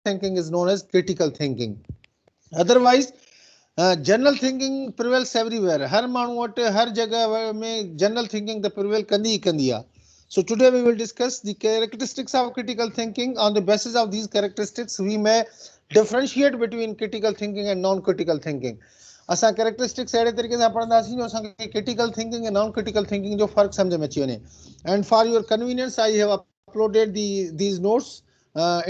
thinking is known as critical thinking. Otherwise, general thinking prevails everywhere. हर माण्हू वटि हर जगह में जनरल थिंकिंग त प्रिवेल कंदी ई कंदी आहे. So today we will discuss the characteristics of critical thinking. On the basis of these characteristics, we may differentiate between critical thinking and non-critical thinking. असां कैरेक्टरिस्टिक्स अहिड़े तरीक़े सां पढ़ंदासीं जो असांखे क्रिटिकल थिंकिंग ऐं नॉन क्रिटिकल थिंकिंग जो फ़र्क़ु सम्झ में अची वञे. And for your convenience I have uploaded these notes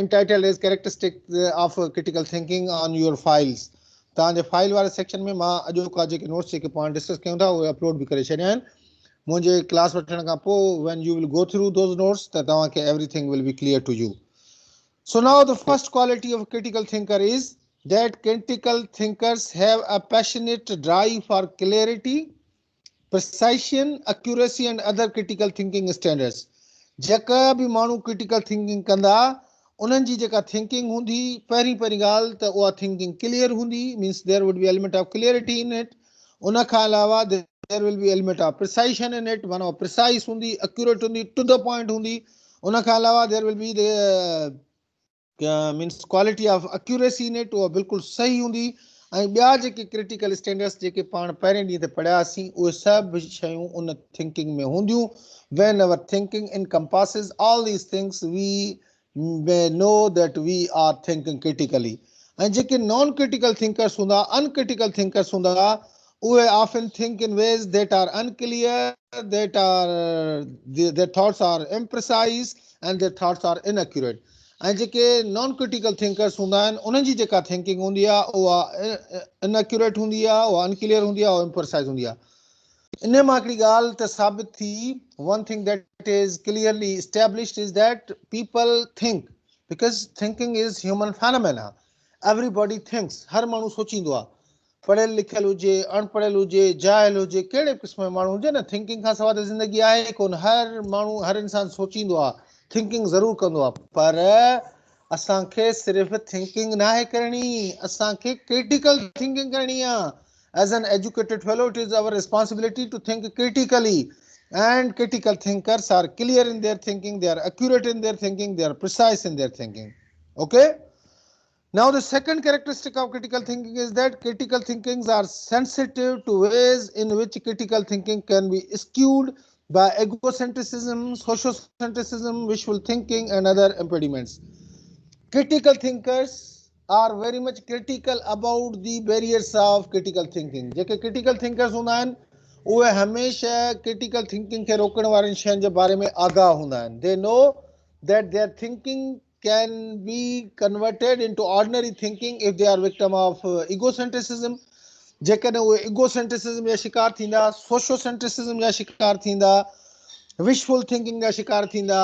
entitled as characteristics of critical thinking on your files. तव्हांजे फाइल वारे सेक्शन में मां अॼोका जेके नोट्स जेके पाण डिस्कस कयूं था उहे अपलोड बि करे छॾिया आहिनि. मुंहिंजे क्लास वठण खां पोइ when you will go through those notes त तव्हांखे everything will be clear to you. So now the first quality of a critical thinker is that critical thinkers have a passionate drive for clarity, precision, accuracy and other critical thinking standards. जेका बि माण्हू critical thinking कंदा उन्हनि जी जेका thinking हूंदी पहिरीं ॻाल्हि त उहा थिंकिंग क्लियर हूंदी, means there would be element of clarity in it. उन खां अलावा there will be element of precision in it, माना प्रिसाइस हूंदी, एक्यूरेट हूंदी, टू द पॉइंट हूंदी. उन खां अलावा there will be means quality of accuracy in it, उहा बिल्कुलु सही हूंदी. ऐं ॿिया जेके क्रिटिकल स्टैंडर्ड्स जेके पाण पहिरें ॾींहं ते पढ़ियासीं उहे सभु शयूं उन थिंकिंग में हूंदियूं. When our thinking encompasses all these things, we may know that we are thinking critically. And JK non-critical thinkers हूंदा, uncritical thinkers हूंदा, उहे often think in ways that are unclear, their thoughts are imprecise and their thoughts are inaccurate. ऐं जेके non-critical thinkers हूंदा आहिनि उन्हनि जी जेका thinking हूंदी आहे उहा inaccurate हूंदी आहे, उहा unclear हूंदी आहे, उहा imprecise हूंदी आहे. इन मां हिकिड़ी ॻाल्हि त साबित थी, one thing that is clearly established is that people think because thinking is human phenomena. Everybody thinks. हर माण्हू सोचींदो आहे, पढ़ियल लिखियल हुजे, अनपढ़ियल हुजे, जाहिल हुजे, कहिड़े क़िस्म जो माण्हू हुजे न, थिंकिंग खां सवाइ त ज़िंदगी आहे कोन. हर माण्हू, हर इंसानु सोचींदो आहे, थिंकिंग ज़रूरु कंदो आहे. पर असांखे सिर्फ़ु थिंकिंग नाहे करणी, असांखे क्रिटिकल थिंकिंग करणी आहे. As an educated fellow, it is our responsibility to think critically. And critical thinkers are clear in their thinking, they are accurate in their thinking, they are precise in their thinking. Okay? Now the second characteristic of critical thinking is that critical thinkings are sensitive to ways in which critical thinking can be skewed by egocentrism, sociocentrism, wishful thinking and other impediments. Critical thinkers are very much critical about the barriers of critical thinking. JK critical thinkers हूंदा आहिनि उहे हमेशह critical thinking खे रोकण वारनि शयुनि जे बारे में आगाह हूंदा आहिनि. They know that their thinking can be converted into ordinary thinking if they are victim of egocentrism. जेकॾहिं उहे egocentrism जा शिकार थींदा, sociocentrism जा शिकार थींदा, wishful thinking जा शिकार थींदा,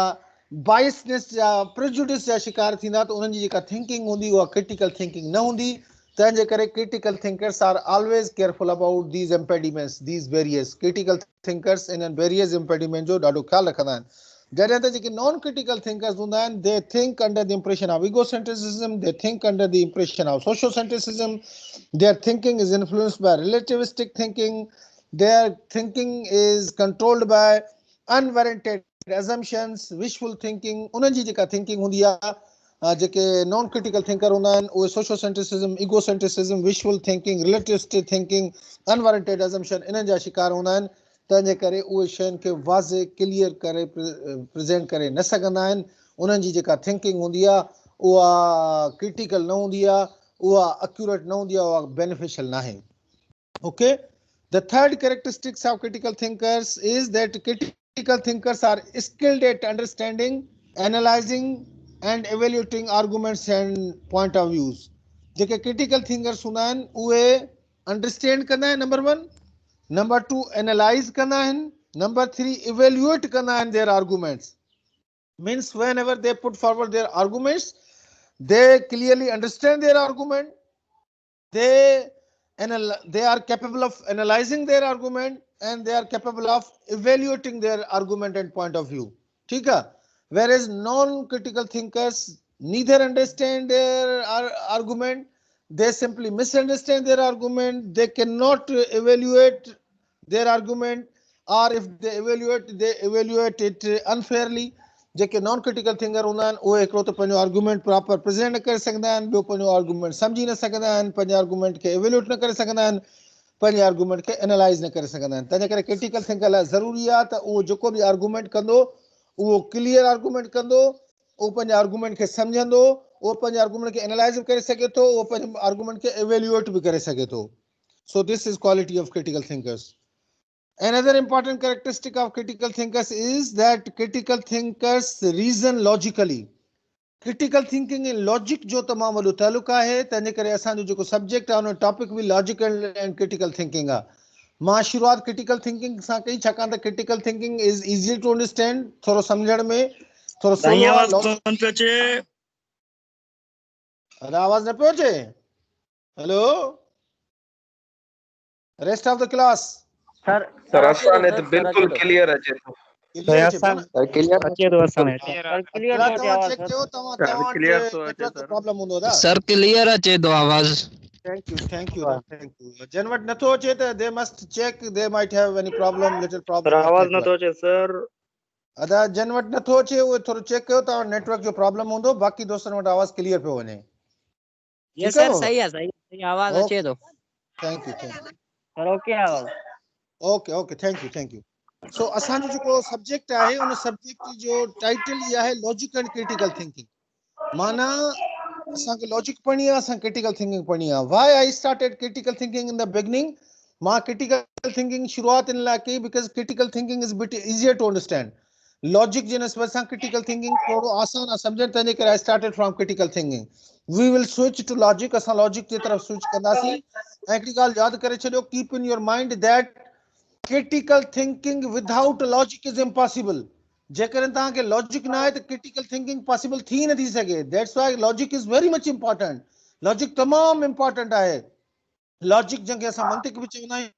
बायसनेस जा, प्रिजुडिस जा शिकार थींदा, त उन्हनि जी जेका थिंकिंग हूंदी उहा क्रिटिकल थिंकिंग न हूंदी. तंहिंजे करे critical thinkers are always careful about these impediments, these barriers. Critical thinkers इन्हनि बैरियर्स इम्पेडिमेंट जो ॾाढो ख्यालु रखंदा आहिनि. जॾहिं त जेके नॉन क्रिटिकल थिंकर्स हूंदा आहिनि, they think under the impression of egocentricism, they think under the impression of sociocentricism, their thinking is influenced by relativistic thinking, their thinking is controlled by unwarranted assumptions, wishful thinking. उन्हनि जी जेका thinking हूंदी आहे, जेके non critical thinker हूंदा आहिनि उहे sociocentricism, egocentricism, wishful thinking, relativistic thinking, unwarranted assumption इन्हनि जा शिकार हूंदा आहिनि. तंहिंजे करे उहे शयुनि खे वाज़े क्लियर करे प्रेज़ेंट करे न सघंदा आहिनि. उन्हनि जी जेका थिंकिंग हूंदी आहे उहा क्रिटिकल न हूंदी आहे, उहा एक्यूरेट न हूंदी आहे, उहा बेनिफिशियल नाहे. Okay? The third characteristics of critical thinkers is that critical thinkers are skilled at understanding, analyzing and evaluating arguments and point of views. JK critical thinkers हूंदा आहिनि उहे understand कंदा आहिनि, number 1. Number 2, analyze कंदा आहिनि. Number 3, evaluate कंदा आहिनि their arguments. Means whenever they put forward their arguments, they clearly understand their argument. They are capable of analyzing their argument and they are capable of evaluating their argument and point of view. ठीक है? Whereas non-critical thinkers neither understand their argument, they simply misunderstand their argument, they cannot evaluate their argument, or if they evaluate it unfairly. JK non critical thinker हूंदा आहिनि उहे हिकिड़ो त पंहिंजो argument proper present न करे सघंदा आहिनि, ॿियो पंहिंजो आर्गुमेंट सम्झी न सघंदा आहिनि, पंहिंजे आर्गुमेंट खे एवेल्यूएट न करे सघंदा आहिनि, पंहिंजे आर्गुमेंट खे एनालाइज़ न करे सघंदा आहिनि। तंहिंजे करे क्रिटिकल थिंकर लाइ ज़रूरी आहे त उहो जेको बि आर्गुमेंट कंदो उहो क्लियर आर्गुमेंट कंदो, उहो पंहिंजे आर्गुमेंट खे सम्झंदो, उहो पंहिंजे आर्गुमेंट खे एनालाइज़ बि करे सघे थो, उहो पंहिंजे आर्गुमेंट खे एवेल्यूएट बि करे सघे थो। So this is quality of critical thinkers. Another important characteristic of critical thinkers is that critical thinkers reason logically. Critical thinking in logic जो तमाम वॾो तालुक आहे, तंहिंजे करे असांजो जेको सब्जेक्ट आहे उन टॉपिक बि लॉजिकल एंड क्रिटिकल थिंकिंग आहे। मां शुरूआत क्रिटिकल थिंकिंग सां कई छाकाणि त critical thinking is easy to understand, थोरो सम्झण में थोरो सवलो आहे। आवाज़ न पियो अचे? Hello, rest of the class. Sir असाने तो बिल्कुल क्लियर अचे तो। सर क्लियर अचे तो आवाज। Thank you. जनवट नथो अचे त they must check, they might have any problem, little problem। Sir आवाज नथो अचे सर। अदा जनवट नथो अचे उहे थोरो चेक कयो त नेटवर्क जो प्रॉब्लम हूंदो, बाक़ी दोस्तन वटि आवाज क्लियर पियो वञे। ये सर सही है, सही आवाज अचे तो। थैंक यू सर ओके आवाज। Okay thank you. सो असांजो जेको सब्जेक्ट आहे उन सब्जेक्ट जो टाइटल ई आहे लॉजिक एंड क्रिटिकल थिंकिंग। माना असांखे लॉजिक पढ़णी आहे, असां क्रिटिकल थिंकिंग पढ़णी आहे। Why I started critical thinking in the beginning? मां क्रिटिकल थिंकिंग शुरूआत इन लाइ कई because critical thinking is bit easier to understand. Logic जे निस्बत सां क्रिटिकल थिंकिंग थोरो आसान आहे सम्झण, तंहिंजे करे I started from critical thinking. We will switch to logic, असां लॉजिक जे तरफ़ स्विच कंदासीं। ऐं हिकिड़ी ॻाल्हि यादि करे छॾियो, keep in your mind that critical thinking without logic is impossible। जेकर तव्हांखे लॉजिक न आहे त क्रिटिकल थिंकिंग पॉसिबल थी नथी सघे। That's why logic is very much important. Logic तमामु इंपॉर्टेंट आहे। लॉजिक जंहिंखे असां मंतिक बि चवंदा आहियूं,